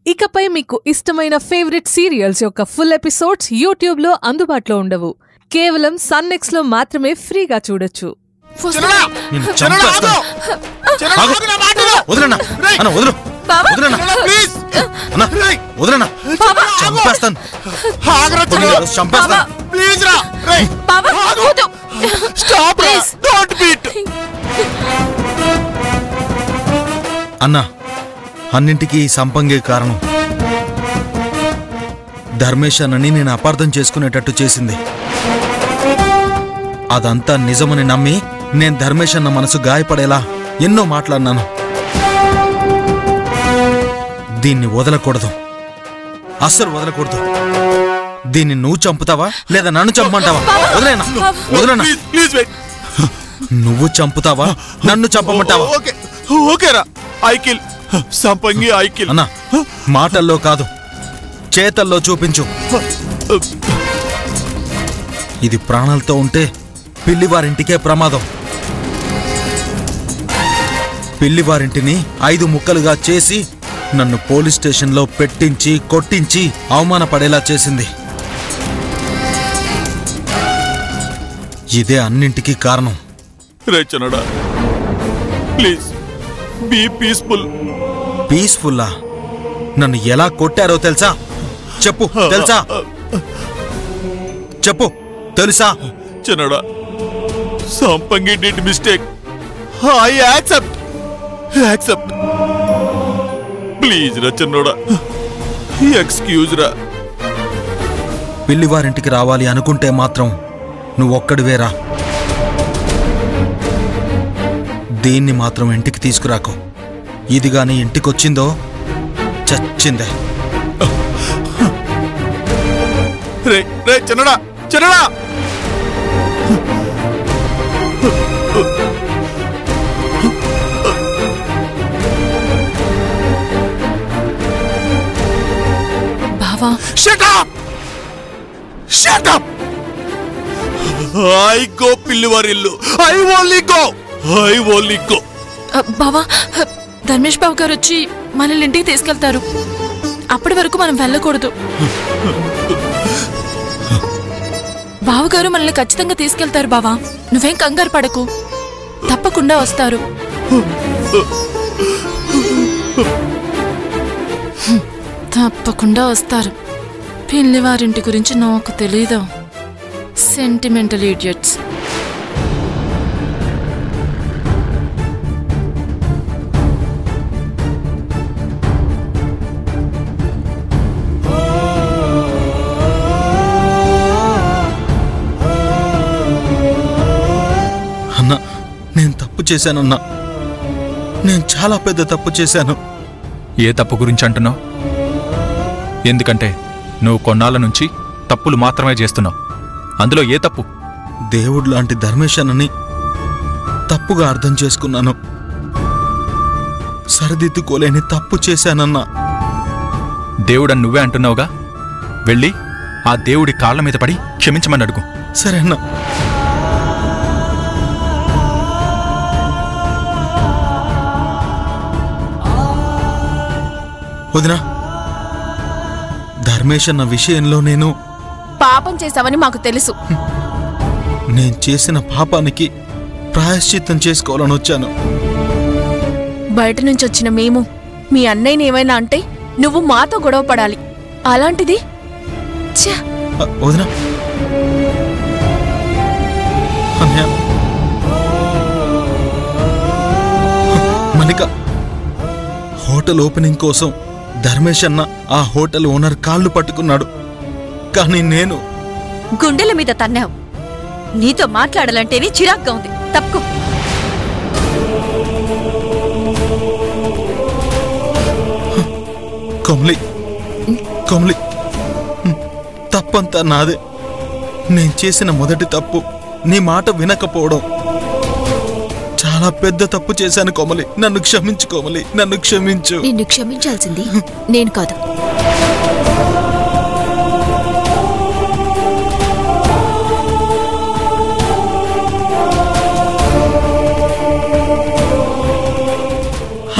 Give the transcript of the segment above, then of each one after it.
ఇకపై మీకు ఇష్టమైన ఫేవరెట్ సీరియల్స్ యొక్క ఫుల్ ఎపిసోడ్స్ యూట్యూబ్లో అందుబాటులో ఉండవు. కేవలం సన్నెక్స్లో మాత్రమే ఫ్రీగా చూడొచ్చు. అన్నా, అన్నింటికీ సంపంగే కారణం. ధర్మేష్ అన్నని నేను అపార్థం చేసుకునేటట్టు చేసింది. అదంతా నిజమని నమ్మి నేను ధర్మేష్ అన్న మనసు గాయపడేలా ఎన్నో మాట్లాడినాను. దీన్ని వదలకూడదు, అస్సలు వదలకూడదు. దీన్ని నువ్వు చంపుతావా లేదా నన్ను చంపమంటావా? వదిలేనా, వదిలేనా. నువ్వు చంపుతావా నన్ను చంపమంటావా? అన్నా, మాటల్లో కాదు చేతల్లో చూపించు. ఇది ప్రాణాలతో ఉంటే పిల్లివారింటికే ప్రమాదం. పిల్లివారింటిని 5 ముక్కలుగా చేసి నన్ను పోలీస్ స్టేషన్లో పెట్టించి కొట్టించి అవమానపడేలా చేసింది. ఇదే అన్నింటికీ కారణం. Please be peaceful. పీస్ఫుల్లా? నన్ను ఎలా కొట్టారో తెలుసా? చెప్పు, తెలుసా? చెప్పు, తెలుసా? చిన్నడా, సంపంగి did mistake. I accept. Please రా చిన్నోడా, ఎక్స్క్యూజ్ రా. పిల్లివారింటికి రావాలి అనుకుంటే మాత్రం నువ్వొక్కడివేరా. దీన్ని మాత్రం ఇంటికి తీసుకురాకు. ఇది గాని ఇంటికొచ్చిందో చచ్చిందే. రే చిన్నడా, చిన్నడా. బావా, shut up, shut up. I go పిల్లివారిల్లు. I only go. బావా, ధర్మేష్ బాబు గారు వచ్చి మనల్ని ఇంటికి తీసుకెళ్తారు. అప్పటి వరకు మనం వెళ్ళకూడదు. బావగారు మనల్ని ఖచ్చితంగా తీసుకెళ్తారు బావా. నువ్వేం కంగారు పడకు, తప్పకుండా వస్తారు. తప్పకుండా వస్తారు. పిల్లివారింటి గురించి నాకు తెలీదు. Sentimental idiots. నేను తప్పు చేశానన్నా. నేను చాలా పెద్ద తప్పు చేశాను. ఏ తప్పు గురించి అంటున్నావు? ఎందుకంటే నువ్వు కొన్నాళ్ళ నుంచి తప్పులు మాత్రమే చేస్తున్నావు. అందులో ఏ తప్పు? దేవుడు లాంటి ధర్మేష్ అన్నని తప్పుగా అర్థం చేసుకున్నాను. సరిదిద్దుకోలేని తప్పు చేశానన్నా. దేవుడని నువ్వే అంటున్నావుగా. వెళ్ళి ఆ దేవుడి కాళ్ళ మీద పడి క్షమించమని అడుగు. సరేనా? వదినా, ధర్మేష్ అన్న విషయంలో నేను పాపం చేశావని మాకు తెలుసు. నేను చేసిన పాపానికి ప్రాయశ్చిత్తం చేసుకోవాలని వచ్చాను. బయట నుంచి వచ్చిన మేము మీ అన్నయ్యని ఏమైనా అంటే నువ్వు మాతో గొడవ పడాలి. అలాంటిది వదినా, అన్నయ్య, మల్లిక, హోటల్ ఓపెనింగ్ కోసం ధర్మేష్ అన్న ఆ హోటల్ ఓనర్ కాళ్ళు పట్టుకున్నాడు. కానీ నేను గుండెల మీద తన్నావు. నీతో మాట్లాడాలంటేనే చిరాగ్గా ఉంది. తప్పుకో. కొమ్లి, తప్పంతా నాదే. నేను చేసిన మొదటి తప్పు నీ మాట వినకపోవడం. చాలా పెద్ద తప్పు చేశాను కోమలి. నన్ను క్షమించు కోమలి, నన్ను క్షమించు. నిన్ను క్షమించాల్సింది నేను కాదు.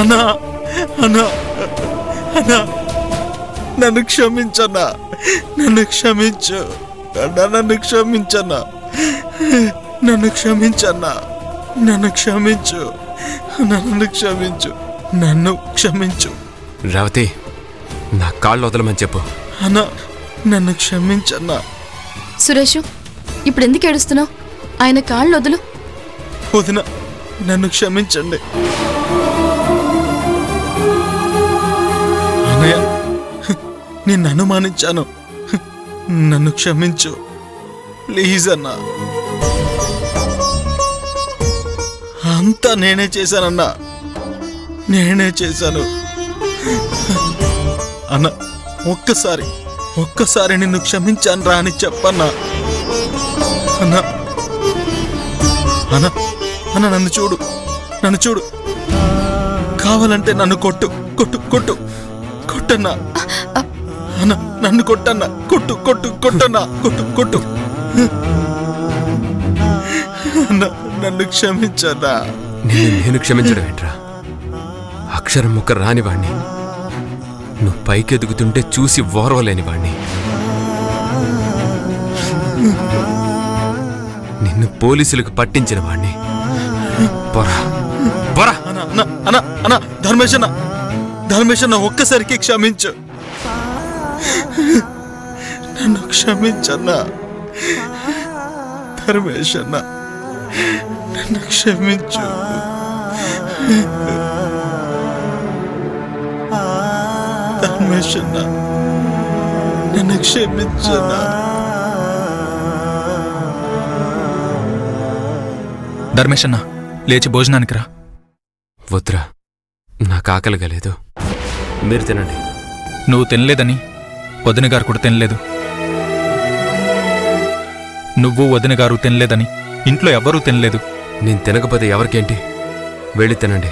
అన్నా, అన్నా, అన్నా, నన్ను క్షమించన్నా, నన్ను క్షమించు అన్నా, నన్ను క్షమించన్నా, నన్ను క్షమించన్నా, నన్ను క్షమించు, నన్ను క్షమించు, నన్ను క్షమించు. రావతి, నా కాళ్ళు వదలమని చెప్పు. అన్నా, నన్ను క్షమించన్నా. సురేష్, ఇప్పుడు ఎందుకు ఏడుస్తున్నావు? ఆయన కాళ్ళు వదులు. వదిన, నన్ను క్షమించండి. అన్నయ్య, నిన్ను అనుమానించాను, నన్ను క్షమించు ప్లీజ్ అన్నా. అంతా నేనే చేశానన్నా, నేనే చేశాను అన్న. ఒక్కసారి నిన్ను క్షమించాను రా అని చెప్పన్నా. అన్న అన్న అన్న నన్ను చూడు, కావాలంటే నన్ను కొట్టన్నా. అన్న, నన్ను కొట్టన్నా, కొట్టన్నా, కొట్టు. అన్న, నన్ను క్షమించన్నా. నేను క్షమించడం ఏంట్రా? అక్షరం ముక్క రానివాణ్ణి, నువ్వు పైకెదుగుతుంటే చూసి ఓర్వలేనివాణ్ణి, నిన్ను పోలీసులకు పట్టించిన వాణ్ణి. ధర్మేశన్న ఒక్కసారికి క్షమించు, నన్ను క్షమించన్నా. ధర్మేశన్న, నన్ను క్షమించు. ధర్మేశన్న, నన్ను క్షమించన్నా. ధర్మేశన్న, లేచి భోజనానికి రా. వద్దురా, నాకు ఆకలిగా లేదు. మీరు తినండి. నువ్వు తినలేదని వదిన గారు కూడా తినలేదు. నువ్వు వదిన గారు తినలేదని ఇంట్లో ఎవ్వరూ తినలేదు. నేను తినకపోతే ఎవరికేంటి? వెళ్ళి తినండి.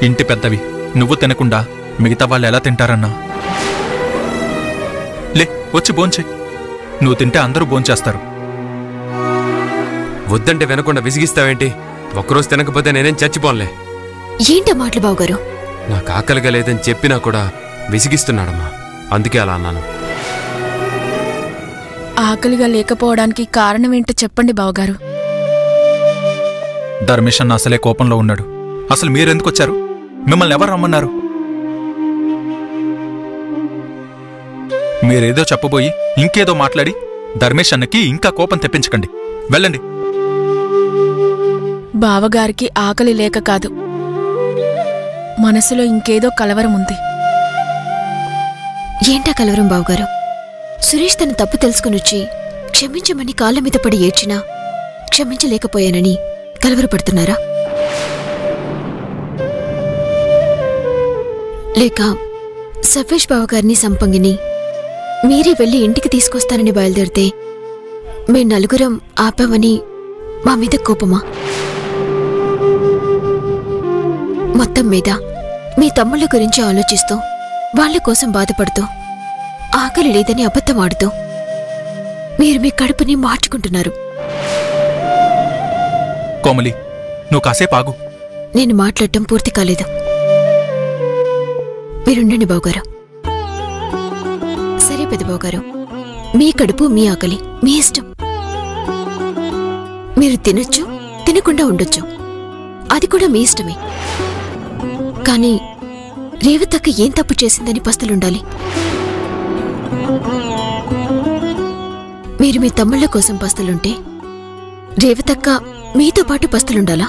ఇంటి పెద్దవి నువ్వు తినకుండా మిగతా వాళ్ళు ఎలా తింటారన్నా? లే, వచ్చి భోంచే. నువ్వు తింటే అందరూ భోంచేస్తారు. వద్దంటే వినకుండా విసిగిస్తావేంటి? ఒక్కరోజు తినకపోతే నేనేం చచ్చిపోన్లే. ఏంటా మాటలు బావగారు? నాకు ఆకలిగా లేదని చెప్పినా కూడా విసిగిస్తున్నాడమ్మా, అందుకే అలా అన్నాను. ఆకలిగా లేకపోవడానికి కారణమేంటో చెప్పండి బావగారు. ధర్మేశన్న అసలే కోపంలో ఉన్నాడు. అసలు మీరెందుకొచ్చారు? మిమ్మల్ని ఎవరు రమ్మన్నారు? మీరేదో చెప్పబోయి ఇంకేదో మాట్లాడి ధర్మేశన్నకి ఇంకా కోపం తెప్పించకండి. వెళ్ళండి. బావగారికి ఆకలి లేక కాదు, మనసులో ఇంకేదో కలవరం ఉంది. ఏంటా కలవరం బావగారు? సురేష్ తన తప్పు తెలుసుకునొచ్చి క్షమించమని కాళ్ళ మీద పడి ఏడ్చినా క్షమించలేకపోయానని కలవరపడుతున్నారా? లేక సఫేష్ బావగారిని సంపంగిని మీరే వెళ్లి ఇంటికి తీసుకొస్తానని బయలుదేరితే మేం నలుగురం ఆపామని మా మీద కోపమా? మొత్తం మీద మీ తమ్ముళ్ళ గురించి ఆలోచిస్తూ వాళ్ల కోసం బాధపడుతూ ఆకలి లేదని అబద్ధమాడుతూ మీరు మీ కడుపుని మార్చుకుంటున్నారు. కోమలి, నువ్వు కాసేపు ఆగు. నేను మాట్లాడటం పూర్తి కాలేదు. మీరుండండి బావగారు. సరే పెద్ద బావగారు, మీ కడుపు మీ ఆకలి మీ ఇష్టం. మీరు తినొచ్చు, తినకుండా ఉండొచ్చు, అది కూడా మీ ఇష్టమే. కానీ రేవతక్క ఏం తప్పు చేసిందని పస్తులుండాలి. మీరు మీ తమ్ముళ్ల కోసం పస్తులుంటే రేవతక్క మీతో పాటు పస్తులుండాలా?